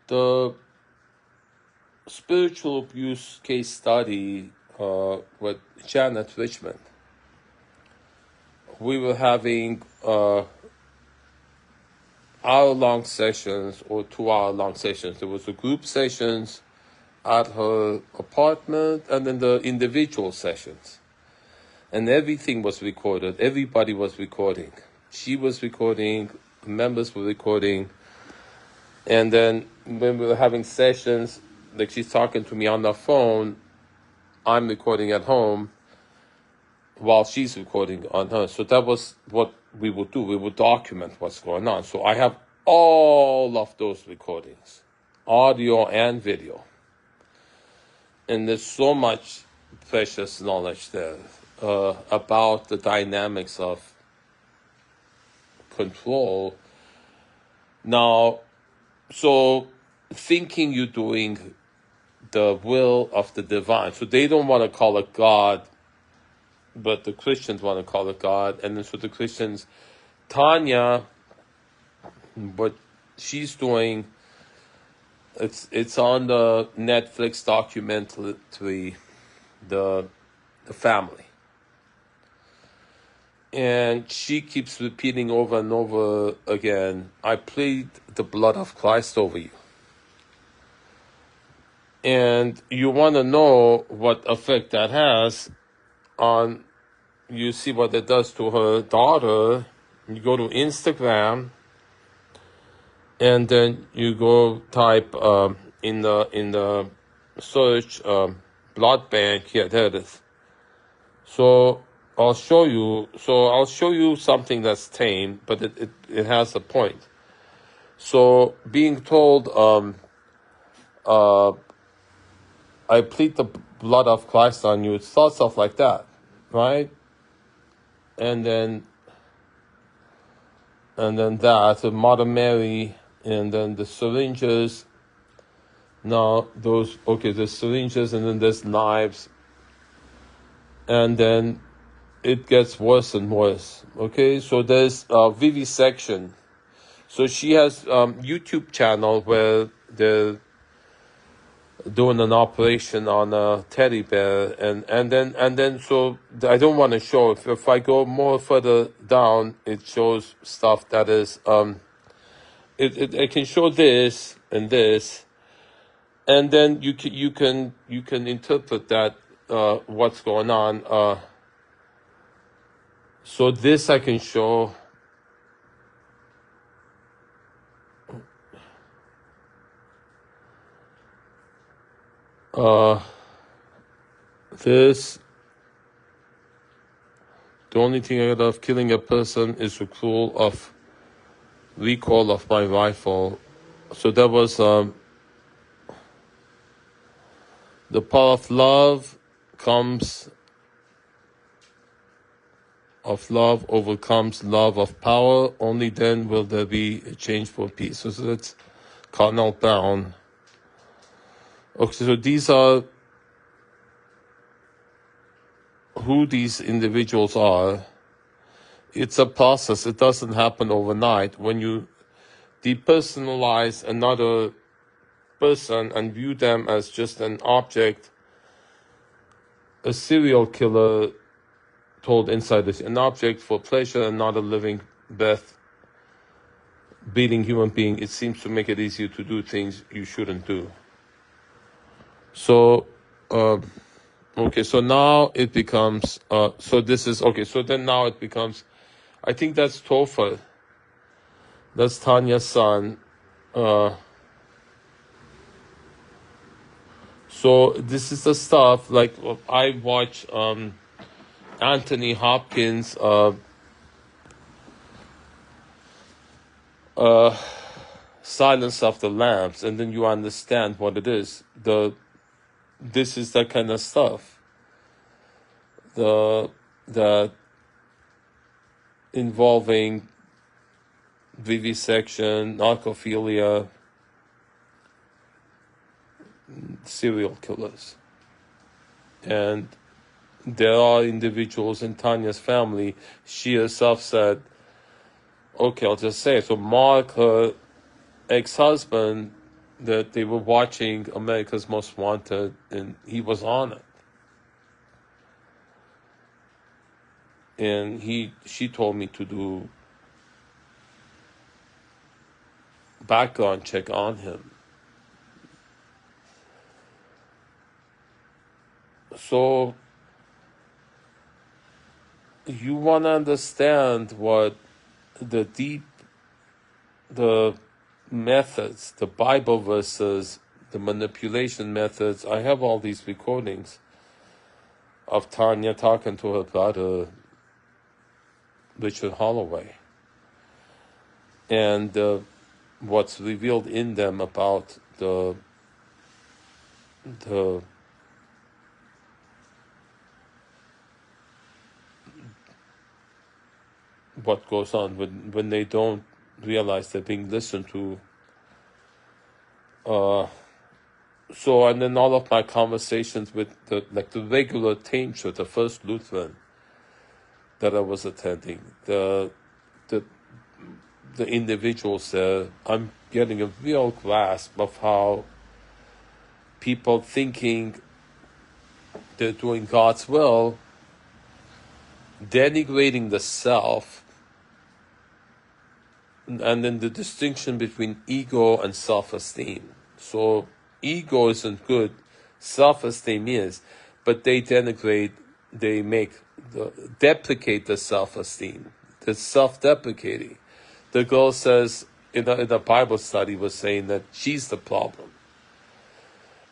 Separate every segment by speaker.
Speaker 1: the spiritual abuse case study with Janet Richmond. We were having hour-long sessions or 2-hour-long sessions. There was the group sessions at her apartment and then the individual sessions. And everything was recorded. Everybody was recording. She was recording, members were recording. And then when we were having sessions, like she's talking to me on the phone, I'm recording at home while she's recording on her. So that was what we would do. We would document what's going on. So I have all of those recordings, audio and video. And there's so much precious knowledge there about the dynamics of control. Now, so thinking you're doing the will of the divine. So they don't want to call it God, but the Christians want to call it God. And then so the Christians, Tanya, what she's doing, it's on the Netflix documentary, the family. And she keeps repeating over and over again, I plead the blood of Christ over you. And you want to know what effect that has on, you see what it does to her daughter. You go to Instagram, and then you go type in the search blood bank. Here, there it is. So I'll show you. So I'll show you something that's tame, but it has a point. So being told, I plead the blood of Christ on you. It's stuff like that, right? And then that, Mother Mary, and then the syringes. Now those, okay, there's syringes, and then there's knives, and then it gets worse and worse. Okay, so there's vivisection. So she has YouTube channel where they're doing an operation on a teddy bear, and then so I don't want to show. If I go more further down, it shows stuff that is it can show this and this, and then you can interpret that what's going on. So this I can show. This, the only thing I got of killing a person is recall of my rifle. So that was the power of love overcomes love of power. Only then will there be a change for peace. So that's Cardinal Brown. Okay, so these are who these individuals are. It's a process. It doesn't happen overnight. When you depersonalize another person and view them as just an object, a serial killer told inside this, an object for pleasure and not a living, breath, breathing human being, it seems to make it easier to do things you shouldn't do. So, okay, so now it becomes, so this is, okay, so then now it becomes, I think that's Topher. That's Tanya's son. So this is the stuff, like, I watch Anthony Hopkins, Silence of the Lambs, and then you understand what it is. This is that kind of stuff. The involving vivisection, narcophilia, serial killers. And there are individuals in Tanya's family. She herself said, okay, I'll just say it. So Mark, her ex-husband, that they were watching America's Most Wanted, and he was on it. And she told me to do background check on him. So you want to understand what the methods, the Bible verses, the manipulation methods. I have all these recordings of Tanya talking to her brother, Richard Holloway, and what's revealed in them about the what goes on when they don't realize they're being listened to. So, and then all of my conversations with the regular teacher, the First Lutheran that I was attending, the individuals there, I'm getting a real grasp of how people thinking they're doing God's will, denigrating the self, and then the distinction between ego and self-esteem. So ego isn't good, self-esteem is, but they denigrate, they deprecate the self-esteem, the self-deprecating. The girl says in a Bible study was saying that she's the problem.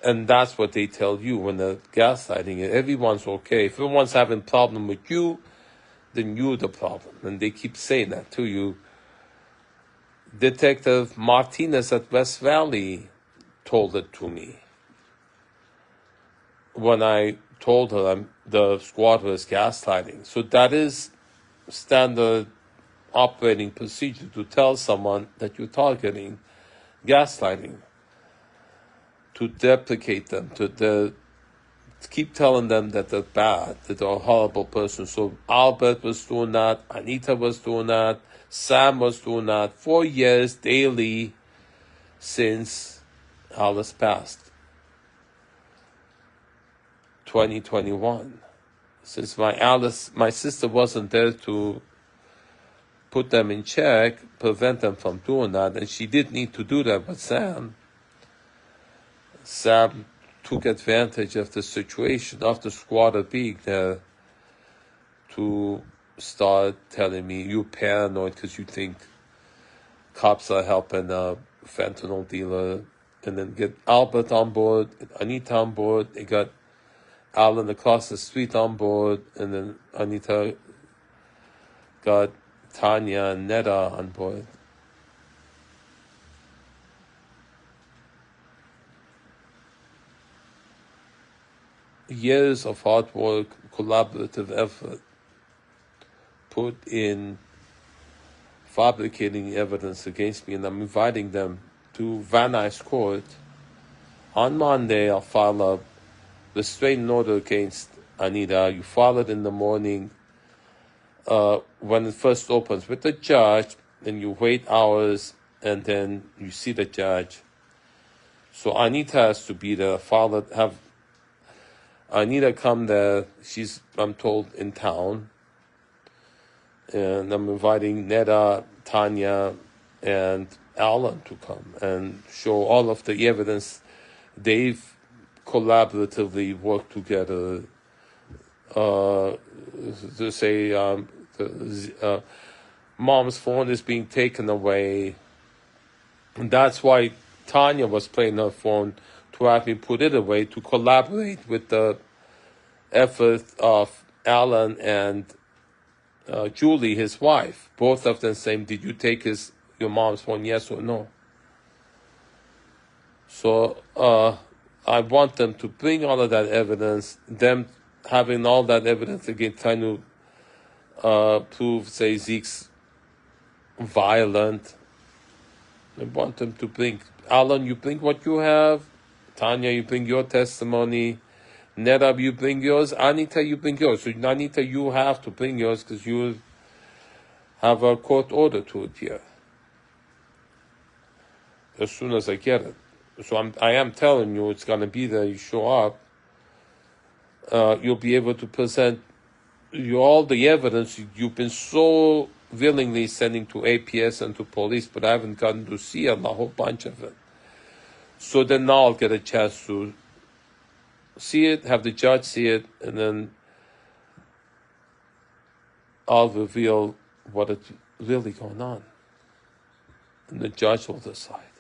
Speaker 1: And that's what they tell you when they're gaslighting it. Everyone's okay. If everyone's having a problem with you, then you're the problem. And they keep saying that to you. Detective Martinez at West Valley told it to me. When I told her the squad was gaslighting. So that is standard operating procedure to tell someone that you're targeting, gaslighting, to deprecate them, to keep telling them that they're bad, that they're a horrible person. So Albert was doing that, Anita was doing that, Sam was doing that 4 years daily since Alice passed. 2021. Since my sister wasn't there to put them in check, prevent them from doing that, and she did need to do that with Sam. Sam took advantage of the situation of the squatter being there to start telling me you're paranoid because you think cops are helping a fentanyl dealer, and then get Albert on board, Anita on board. They got Alan across the street on board, and then Anita got Tanya and Netta on board. Years of hard work, collaborative effort put in fabricating evidence against me, and I'm inviting them to Van Nuys Court. On Monday, I'll file a restraining order against Anita. You file it in the morning when it first opens with the judge, and you wait hours, and then you see the judge. So Anita has to be there. Have Anita come there. She's, I'm told, in town. And I'm inviting Netta, Tanya, and Alan to come and show all of the evidence. They've collaboratively worked together to say mom's phone is being taken away. And that's why Tanya was playing her phone to have me put it away, to collaborate with the effort of Alan and Julie, his wife. Both of them saying, did you take your mom's phone, yes or no? So I want them to bring all of that evidence, them having all that evidence again, trying to prove, say, Zeke's violent. I want them to bring, Alan, you bring what you have. Tanya, you bring your testimony. Netta, you bring yours. Anita, you bring yours. So Anita, you have to bring yours because you have a court order to appear as soon as I get it. So I am telling you, it's going to be there. You show up. You'll be able to present all the evidence you've been so willingly sending to APS and to police, but I haven't gotten to see a whole bunch of it. So then now I'll get a chance to see it, have the judge see it, and then I'll reveal what is really going on. And the judge will decide.